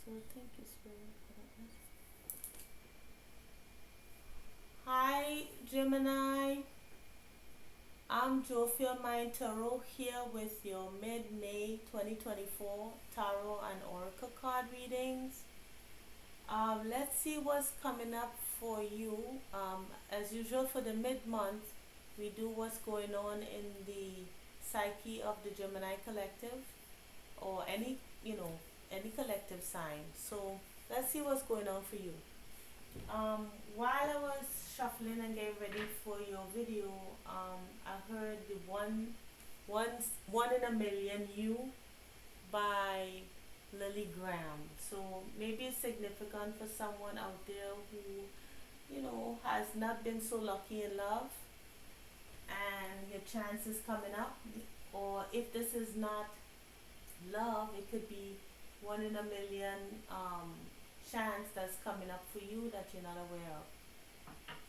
So thank you, Spirit. For that. Hi, Gemini. I'm Jophia Mind Tarot here with your mid-May 2024 Tarot and Oracle card readings. Let's see what's coming up for you. As usual for the mid-month, we do what's going on in the psyche of the Gemini collective or any collective sign. So let's see what's going on for you. While I was shuffling and getting ready for your video, I heard the one in a million you by Lily Graham. So maybe it's significant for someone out there who, has not been so lucky in love and your chance is coming up. Or if this is not love, it could be one in a million chance that's coming up for you that you're not aware of.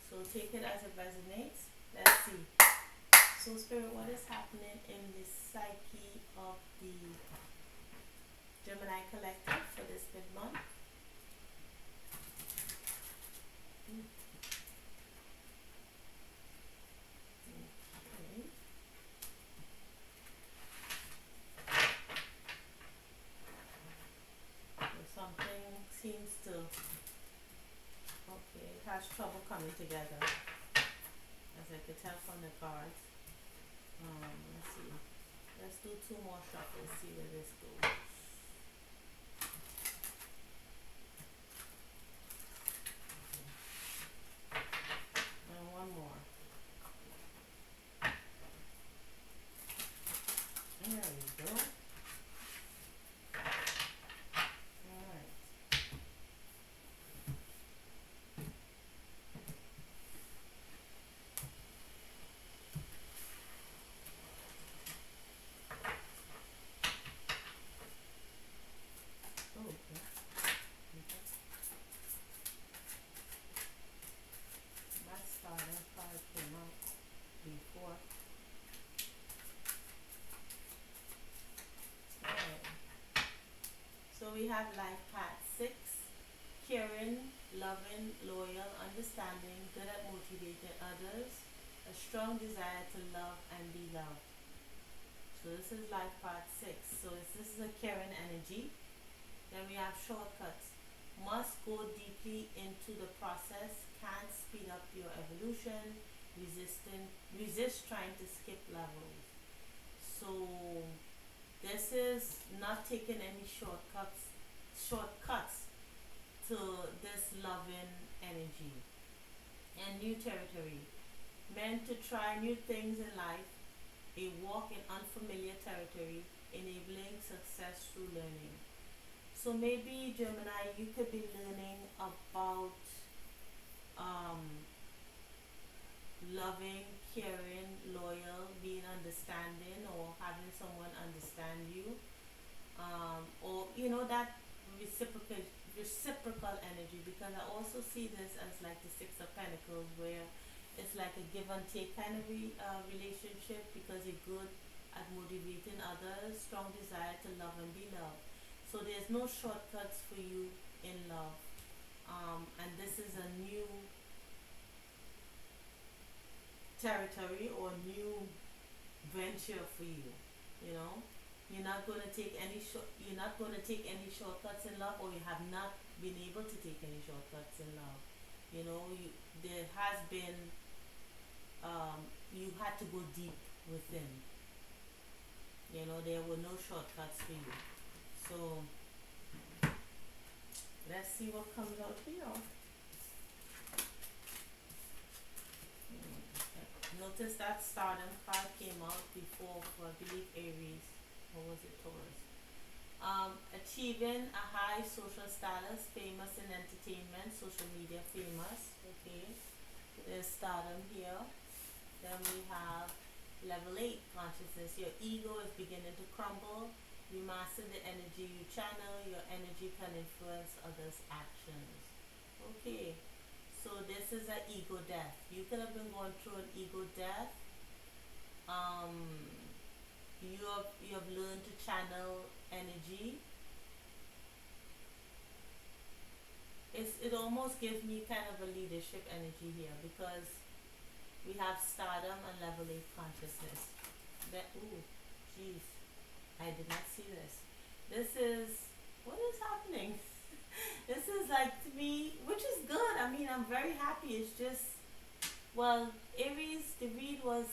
So take it as it resonates. Let's see. So Spirit, what is happening in the psyche of the Gemini collective for this mid-month? Okay. So something seems to, okay, it has trouble coming together, as I could tell from the cards. Let's see. Let's do two more shuffles, see where this goes. And one more. There we go. Alright. Oh, okay. Okay. That starting card came out before. Alright. So we have life path 6. Caring, loving, loyal, understanding, good at motivating others, a strong desire to love and be loved. So this is life path 6. So this is a caring energy. Then we have shortcuts. Must go deeply into the process, can't speed up your evolution, resist trying to skip levels. So this is not taking any shortcuts to this loving energy. And new territory. Meant to try new things in life, a walk in unfamiliar territory, enabling success through learning. So maybe Gemini, you could be learning about loving, caring, loyal, being understanding, or having someone understand you, or that reciprocal energy. Because I also see this as like the 6 of Pentacles, where it's like a give and take kind of relationship, because you're good at motivating others, strong desire to love and be loved. So there's no shortcuts for you in love. And this is a new territory or new venture for you. You're not going to take any shortcuts in love, or you have not been able to take any shortcuts in love. There has been you had to go deep within. There were no shortcuts for you. So let's see what comes out here. Notice that stardom card came out before for, I believe, Aries, or was it Taurus? Achieving a high social status, famous in entertainment, social media famous. Okay, there's stardom here. Then we have level 8 consciousness. Your ego is beginning to crumble. You master the energy you channel. Your energy can influence others' actions. Okay. So this is an ego death. You could have been going through an ego death. You have learned to channel energy it almost gives me kind of a leadership energy here because we have stardom and level 8 consciousness. That, ooh, jeez, I did not see this. This is, what is happening? This is like to me, which is good. I mean, I'm very happy. It's just, well, Aries, the read was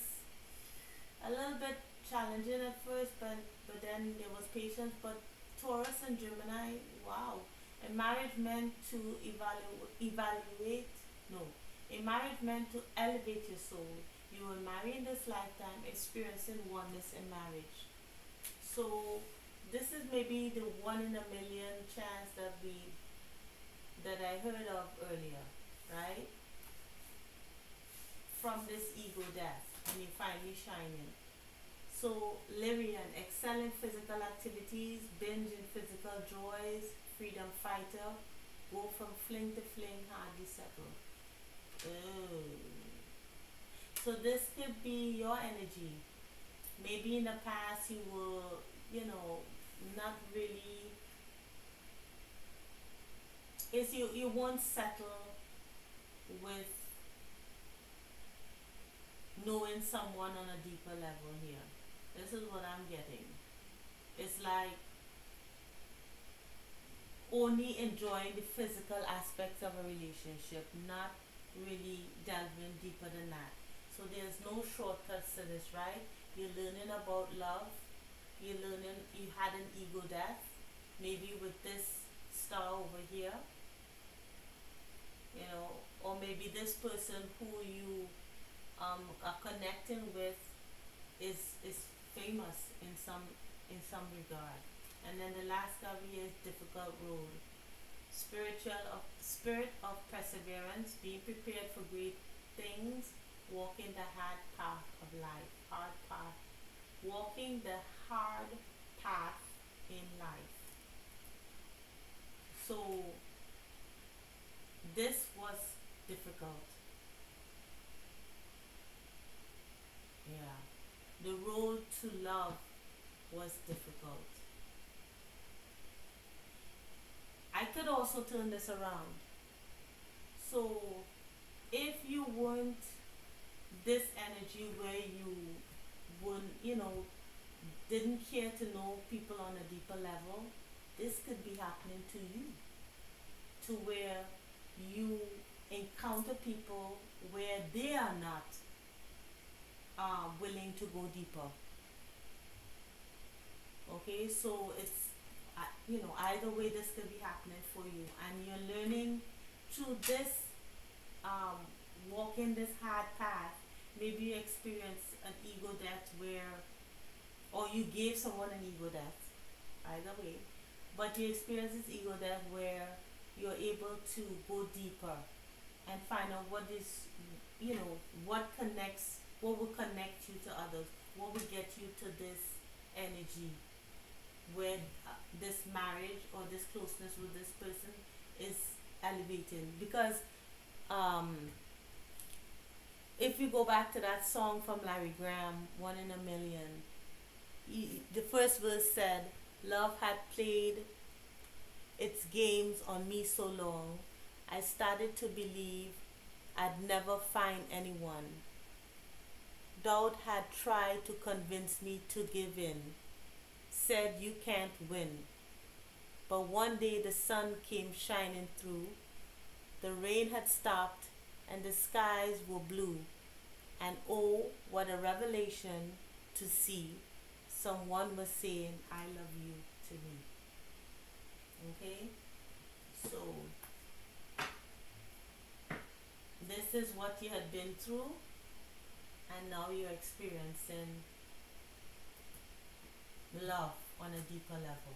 a little bit challenging at first, but then there was patience. But Taurus and Gemini, wow. A marriage meant to evaluate, no, a marriage meant to elevate your soul. You will marry in this lifetime, experiencing oneness in marriage. So this is maybe the 1 in a million chance that I heard of earlier, right? From this ego death, and you finally shining. So Lyrian, excel in physical activities, binge in physical joys, freedom fighter, go from fling to fling, hardly settle. Oh. So this could be your energy. Maybe in the past you were, not really, you won't settle with knowing someone on a deeper level here. This is what I'm getting. It's like only enjoying the physical aspects of a relationship, not really delving deeper than that. So there's no shortcuts to this, right? You're learning about love. You're learning, you had an ego death. Maybe with this star over here, or maybe this person who you are connecting with is famous in some regard. And then the last card here is difficult road. Spirit of perseverance, being prepared for great things, walking the hard path of life. Hard path. Walking the hard path in life. So this was difficult. Yeah. The road to love was difficult. I could also turn this around. So if you weren't this energy where you wouldn't, didn't care to know people on a deeper level, this could be happening to you. To where you encounter people where they are not willing to go deeper. Okay, so it's either way this could be happening for you, and you're learning through this walking this hard path. Maybe you experienced an ego death or you gave someone an ego death, either way, but you experience this ego death where you're able to go deeper and find out what is, what will connect you to others, what will get you to this energy where this marriage or this closeness with this person is elevating. Because if you go back to that song from Larry Graham, 1 in a Million, the first verse said, love had played its games on me so long, I started to believe I'd never find anyone. Doubt had tried to convince me to give in, said you can't win. But one day the sun came shining through, the rain had stopped and the skies were blue. And oh, what a revelation to see someone was saying, I love you to me. Okay? So, this is what you had been through, and now you're experiencing love on a deeper level.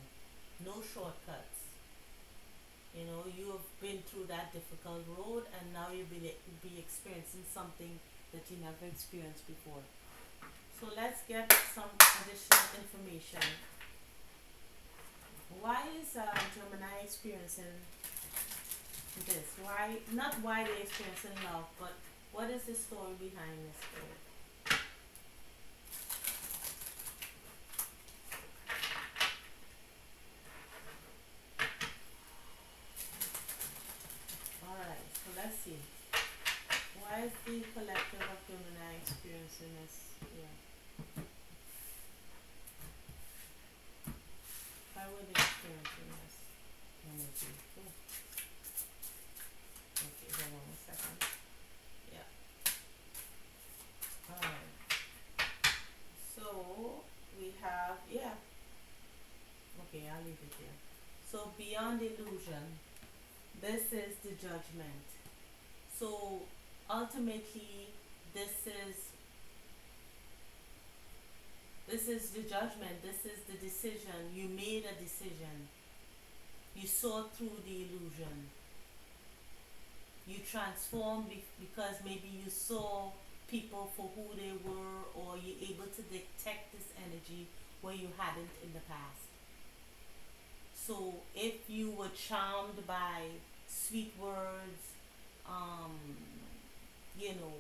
No shortcuts. You have been through that difficult road, and now you'll be experiencing something that you never experienced before. So let's get some additional information. Why is Gemini experiencing this? Not why they're experiencing love, but what is the story behind this story? the collective of Gemini experiencing this. Yeah. How were they experiencing this energy? Oh, okay, hold on a second. Yeah. Alright. So we have, yeah. Okay, I'll leave it there. So beyond illusion, this is the judgment. So ultimately, this is this is the judgment. This is the decision. You made a decision. You saw through the illusion. You transformed because maybe you saw people for who they were, or you're able to detect this energy where you hadn't in the past. So if you were charmed by sweet words, um, you know,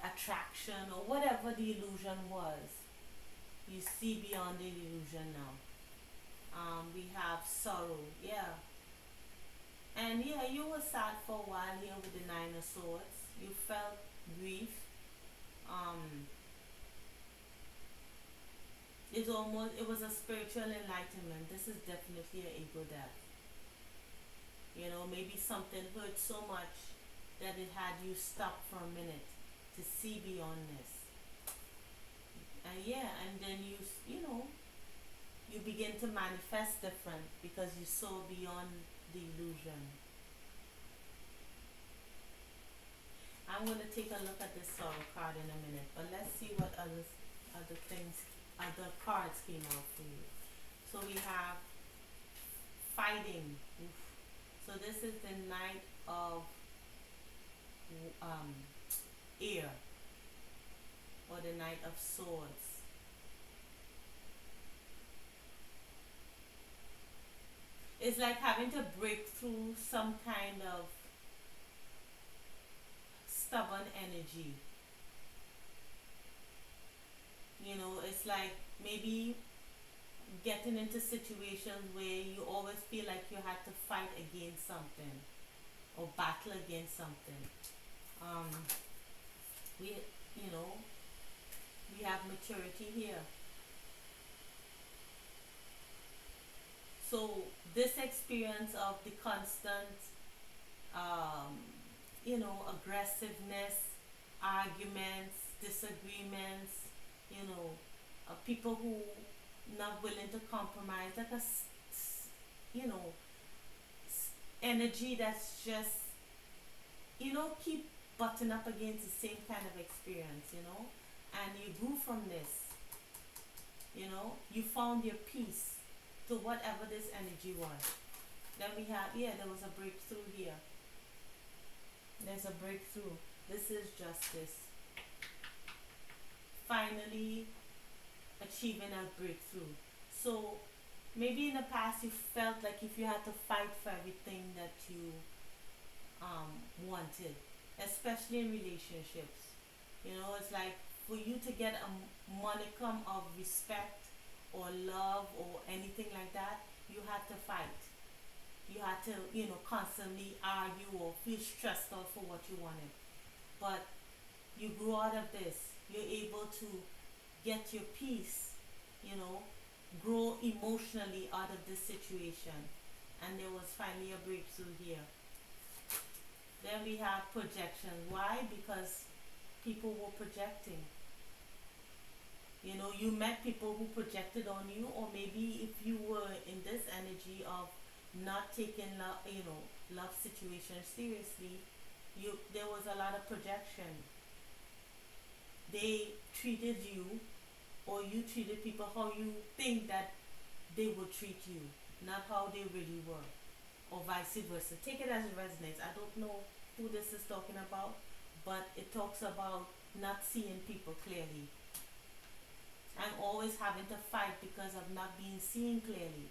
attraction or whatever the illusion was, you see beyond the illusion now. We have sorrow, yeah. And yeah, you were sad for a while here with the Nine of Swords. You felt grief. Um, it was a spiritual enlightenment. This is definitely an ego death. You know, maybe something hurt so much that it had you stop for a minute to see beyond this. And yeah, and then you know, you begin to manifest different because you saw beyond the illusion. I'm going to take a look at this sorrow card in a minute, but let's see what other cards came out for you. So we have fighting. Oof. So this is the Knight of um, Air, or the Knight of Swords. It's like having to break through some kind of stubborn energy. You know, it's like maybe getting into situations where you always feel like you had to fight against something or battle against something. Um, we, you know, we have maturity here. So this experience of the constant, um, you know, aggressiveness, arguments, disagreements, you know, people who not willing to compromise, like you know, energy that's just, you know, keep butting up against the same kind of experience, you know, and you grew from this, you know, you found your peace to whatever this energy was. Then we have, yeah, there was a breakthrough here. There's a breakthrough. This is justice. Finally achieving a breakthrough. So maybe in the past you felt like if you had to fight for everything that you wanted, especially in relationships. You know, it's like for you to get a monicum of respect or love or anything like that, you had to fight. You had to, you know, constantly argue or feel stressed out for what you wanted. But you grew out of this. You're able to get your peace, you know, grow emotionally out of this situation. And there was finally a breakthrough here. Then we have projection. Why? Because people were projecting. You know, you met people who projected on you, or maybe if you were in this energy of not taking love, you know, love situations seriously, there was a lot of projection. They treated you, or you treated people how you think that they would treat you, not how they really were, or vice versa. Take it as it resonates. I don't know who this is talking about, but it talks about not seeing people clearly and always having to fight because of not being seen clearly.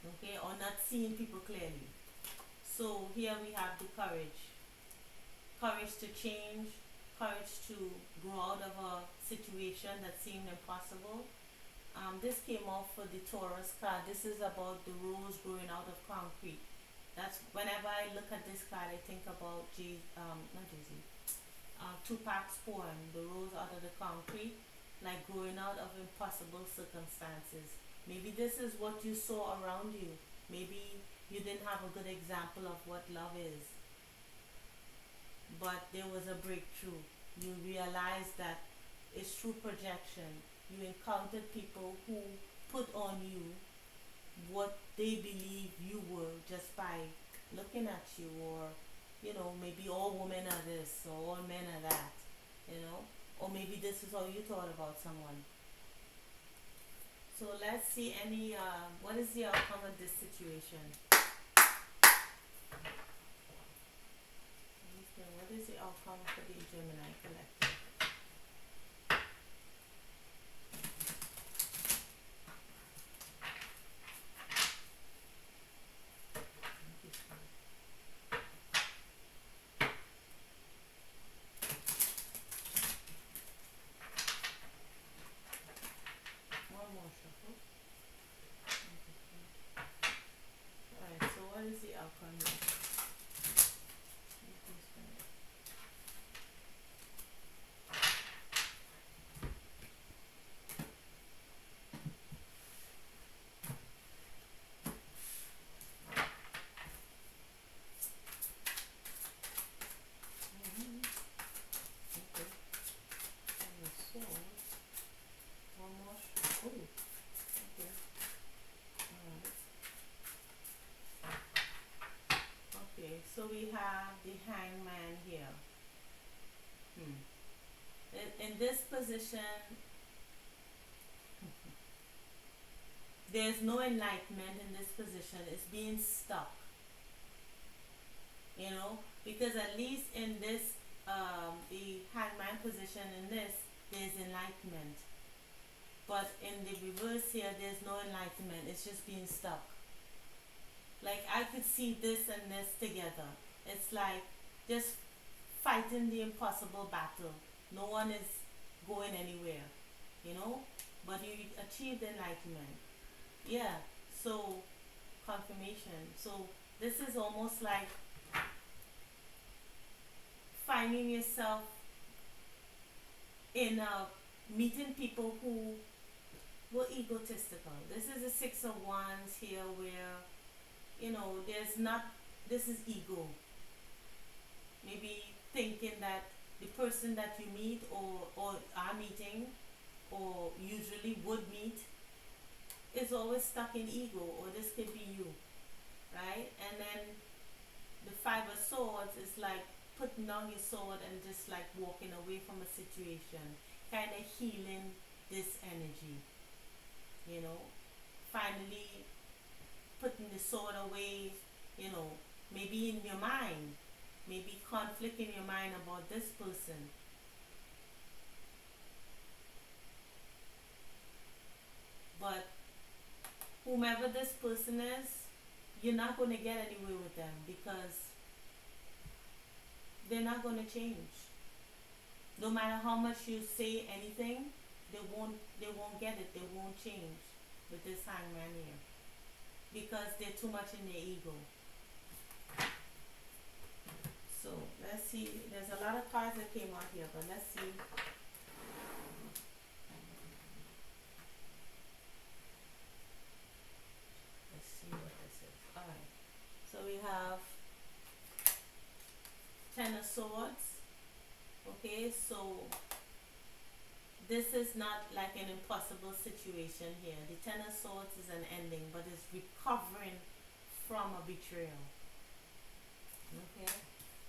Okay, or not seeing people clearly. So here we have the courage. Courage to change, courage to grow out of a situation that seemed impossible. This came off for the Taurus card. This is about the rose growing out of concrete. That's whenever I look at this card, I think about not Jay-Z, Tupac's poem, "The Rose Out of the Concrete," like growing out of impossible circumstances. Maybe this is what you saw around you. Maybe you didn't have a good example of what love is, but there was a breakthrough. You realized that it's through projection. You encountered people who put on you what they believe you were just by looking at you, or maybe all women are this or all men are that, or maybe this is how you thought about someone. So let's see what is the outcome of this situation. What is the outcome for the Gemini collective? One more shuffle. Alright, so what is the outcome here? So we have the Hangman here. In this position, there's no enlightenment in this position. It's being stuck. Because at least in this, the Hangman position in this, there's enlightenment. But in the reverse here, there's no enlightenment. It's just being stuck. Like I could see this and this together. It's like just fighting the impossible battle. No one is going anywhere, but you achieved enlightenment. Yeah, so confirmation. So this is almost like finding yourself in meeting people who were egotistical. This is a Six of Wands here where this is ego. Maybe thinking that the person that you meet or are meeting or usually would meet is always stuck in ego, or this could be you, right? And then the Five of Swords is like putting down your sword and just like walking away from a situation, kind of healing this energy, finally putting the sword away, maybe in your mind, maybe conflict in your mind about this person. But whomever this person is, you're not going to get anywhere with them because they're not going to change. No matter how much you say anything, they won't get it. They won't change with this Hangman here, because they're too much in their ego. So let's see. There's a lot of cards that came out here, but let's see. Let's see what this is. Alright. So we have Ten of Swords. Okay, so this is not like an impossible situation here. The Ten of Swords is an ending, but it's recovering from a betrayal. Okay,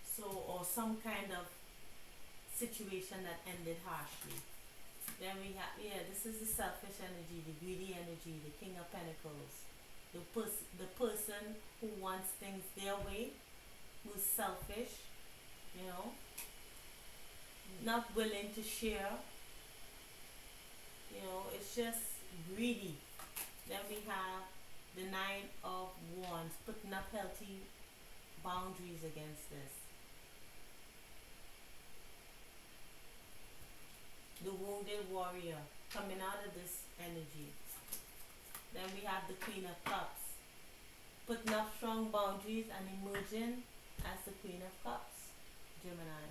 so or some kind of situation that ended harshly. Then we have, this is the selfish energy, the greedy energy, the King of Pentacles. The person who wants things their way, who's selfish, not willing to share. It's just greedy. Then we have the Nine of Wands, putting up healthy boundaries against this. The Wounded Warrior, coming out of this energy. Then we have the Queen of Cups, putting up strong boundaries and emerging as the Queen of Cups, Gemini.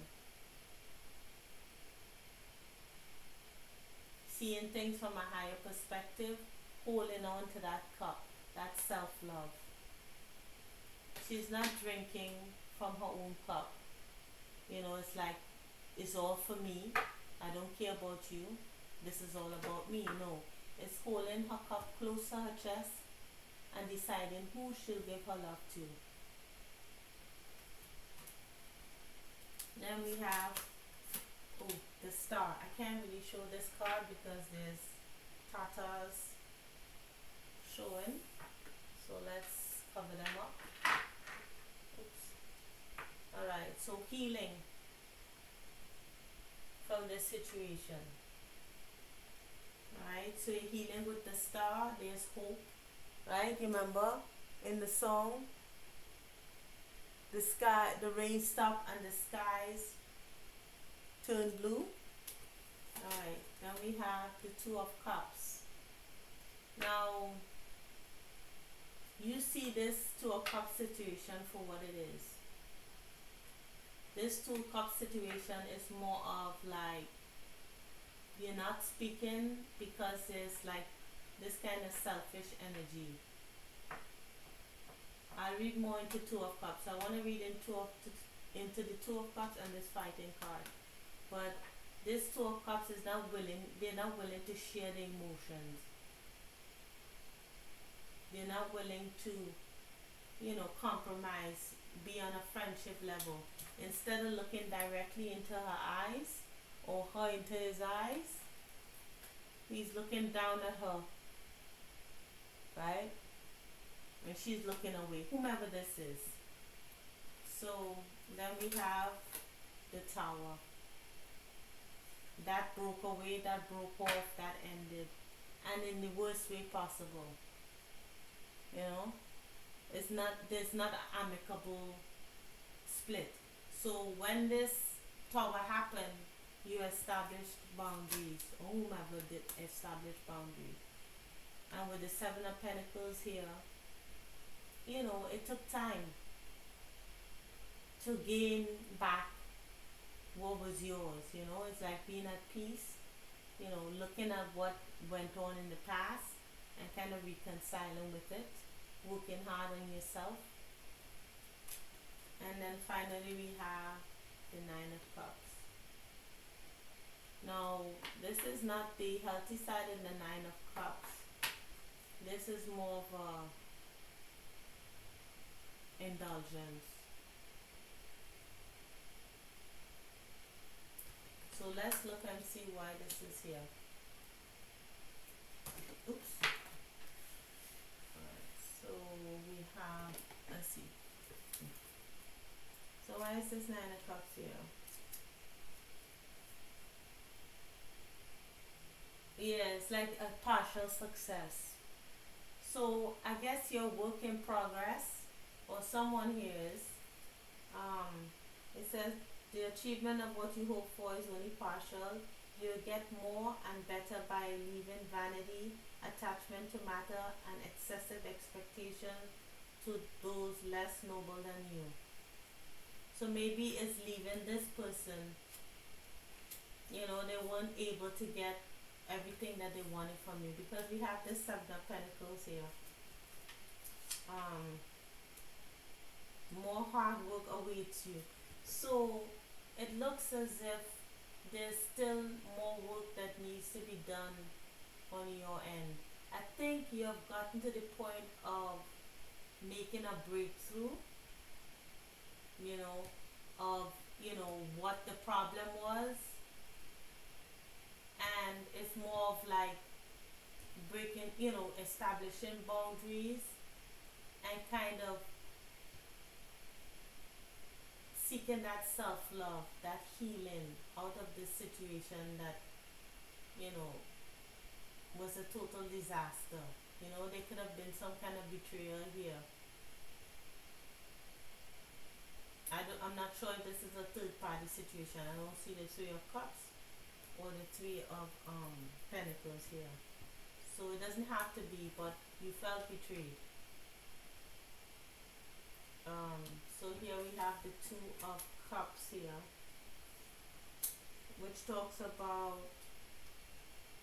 Seeing things from a higher perspective, holding on to that cup, that self-love. She's not drinking from her own cup. You know, it's like, it's all for me. I don't care about you. This is all about me. No, it's holding her cup close to her chest and deciding who she'll give her love to. Then we have, oh, the star. I can't really show this card because there's tatas showing. So let's cover them up. Oops. Alright, so healing from this situation. Alright, so you're healing with the star. There's hope. Right? Remember in the song, the sky, the rain stopped and the skies turned blue. Alright, then we have the Two of Cups. Now, you see this Two of Cups situation for what it is. This Two of Cups situation is more of like, you're not speaking because there's like this kind of selfish energy. I'll read more into Two of Cups. I want to read into the Two of Cups and this fighting card. But this Two of Cups is not willing, they're not willing to share the emotions. They're not willing to, you know, compromise, be on a friendship level. Instead of looking directly into her eyes or her into his eyes, he's looking down at her, right? And she's looking away, whomever this is. So then we have the Tower. That broke away, that broke off, that ended, and in the worst way possible. You know, it's not, there's not an amicable split. So when this Tower happened, you established boundaries, or whomever did establish boundaries. And with the Seven of Pentacles here, you know, it took time to gain back what was yours. You know, it's like being at peace, you know, looking at what went on in the past and kind of reconciling with it, working hard on yourself. And then finally we have the Nine of Cups. Now, this is not the healthy side in the Nine of Cups. This is more of a indulgence. So let's look and see why this is here. Oops. Alright, so we have, let's see. So why is this Nine of Cups here? Yeah, it's like a partial success. So I guess your work in progress, or someone here is, it says the achievement of what you hope for is only partial. You'll get more and better by leaving vanity, attachment to matter, and excessive expectation to those less noble than you. So maybe it's leaving this person, you know, they weren't able to get everything that they wanted from you, because we have this Seven of Pentacles here. More hard work awaits you. So it looks as if there's still more work that needs to be done on your end. I think you have gotten to the point of making a breakthrough, you know, of, you know, what the problem was. And it's more of like breaking, you know, establishing boundaries and kind of seeking that self-love, that healing out of this situation that, you know, was a total disaster. You know, there could have been some kind of betrayal here. I'm not sure if this is a third party situation. I don't see the Three of Cups or the Three of Pentacles here. So it doesn't have to be, but you felt betrayed. Um, so here we have the Two of Cups here, which talks about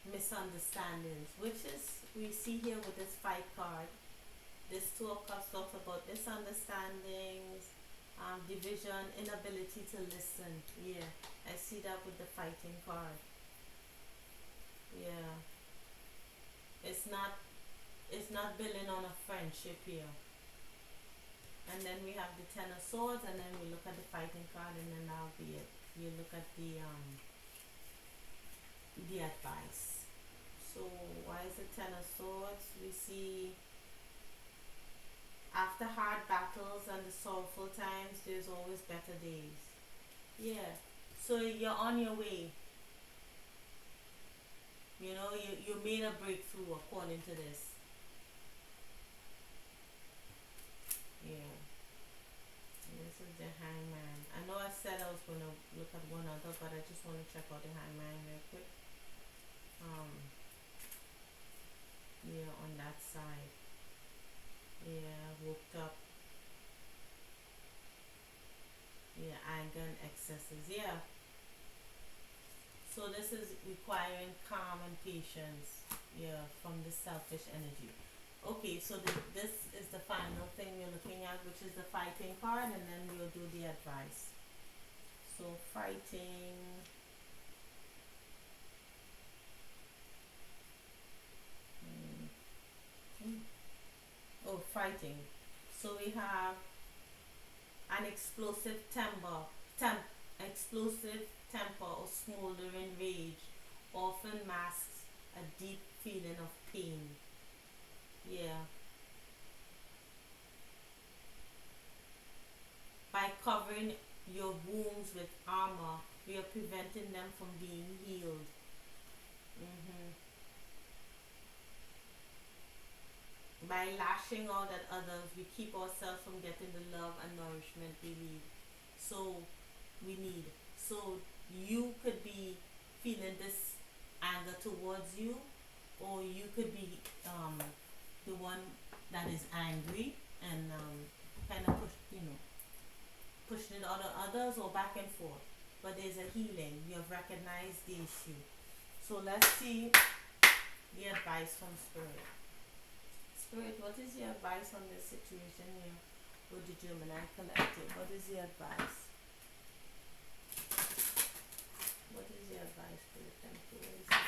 misunderstandings, which is we see here with this fight card. This Two of Cups talks about misunderstandings, division, inability to listen. Yeah, I see that with the fighting card. Yeah, it's not it's not building on a friendship here. And then we have the Ten of Swords, and then we look at the fighting card, and then that'll be it. You look at the advice. So why is the Ten of Swords? We see after hard battles and the sorrowful times, there's always better days. Yeah. So you're on your way. You know, you made a breakthrough according to this. Yeah. And this is the Hangman. I know I said I was going to look at one other, but I just want to check out the Hangman real quick. Yeah, on that side. Yeah, woke up. Yeah, anger and excesses. Yeah. So this is requiring calm and patience. Yeah, from the selfish energy. Okay, so this is the final thing we're looking at, which is the fighting card, and then we'll do the advice. So fighting. Oh, fighting. So we have an explosive temper or smoldering rage often masks a deep feeling of pain. Yeah. By covering your wounds with armor, we are preventing them from being healed. hmm By lashing out at others, we keep ourselves from getting the love and nourishment we need. So we need. So you could be feeling this anger towards you, or you could be the one that is angry and kind of pushing it on others or back and forth. But there's a healing. You have recognized the issue. So let's see the advice from Spirit. Spirit, what is your advice on this situation here with the Gemini collective? What is the advice? What is the advice, Spirit? Thank you. What is the advice?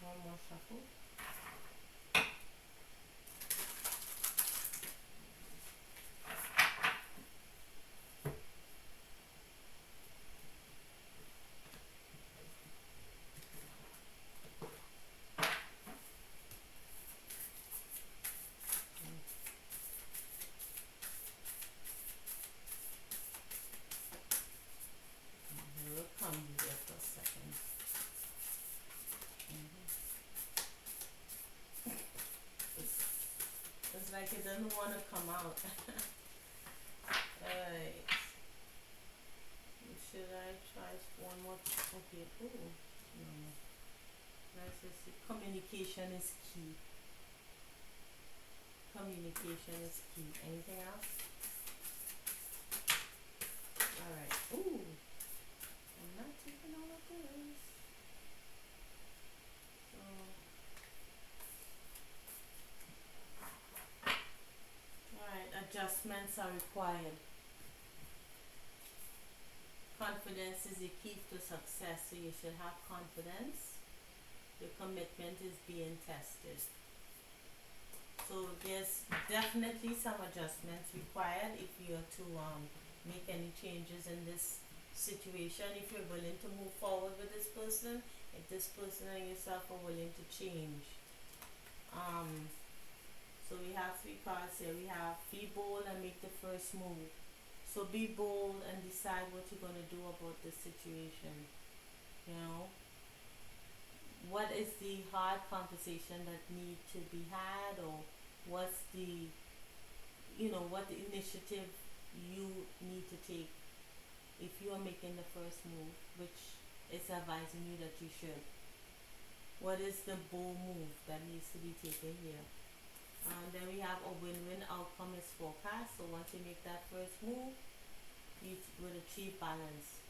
One more shuffle. We'll come here for a second. It's like it doesn't want to come out. Alright. Should I try one more? Okay. Ooh. No. Let's just see. Communication is key. Communication is key. Anything else? Alright. Ooh. I'm not taking all of this. So. Alright. Adjustments are required. Confidence is the key to success, so you should have confidence. Your commitment is being tested. So there's definitely some adjustments required if you're to make any changes in this situation. If you're willing to move forward with this person, if this person and yourself are willing to change. So we have three cards here. We have be bold and make the first move. So be bold and decide what you're going to do about this situation. You know, what is the hard conversation that need to be had, or what's the, what the initiative you need to take if you are making the first move, which is advising you that you should. What is the bold move that needs to be taken here? Then we have a win-win outcome is forecast. So once you make that first move, you will achieve balance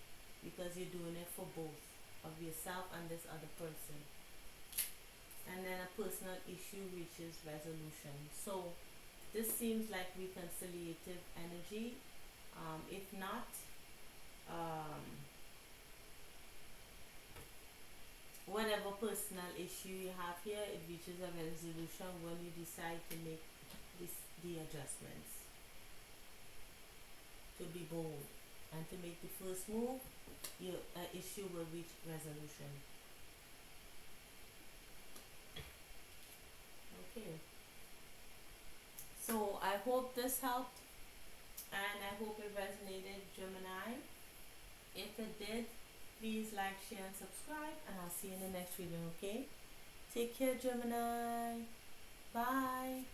because you're doing it for both of yourself and this other person. And then a personal issue reaches resolution. So this seems like reconciliative energy. If not, whatever personal issue you have here, it reaches a resolution when you decide to make the adjustments, to be bold and to make the first move. Your issue will reach resolution. Okay, so I hope this helped and I hope it resonated, Gemini. If it did, please like, share, and subscribe, and I'll see you in the next video, okay? Take care, Gemini. Bye.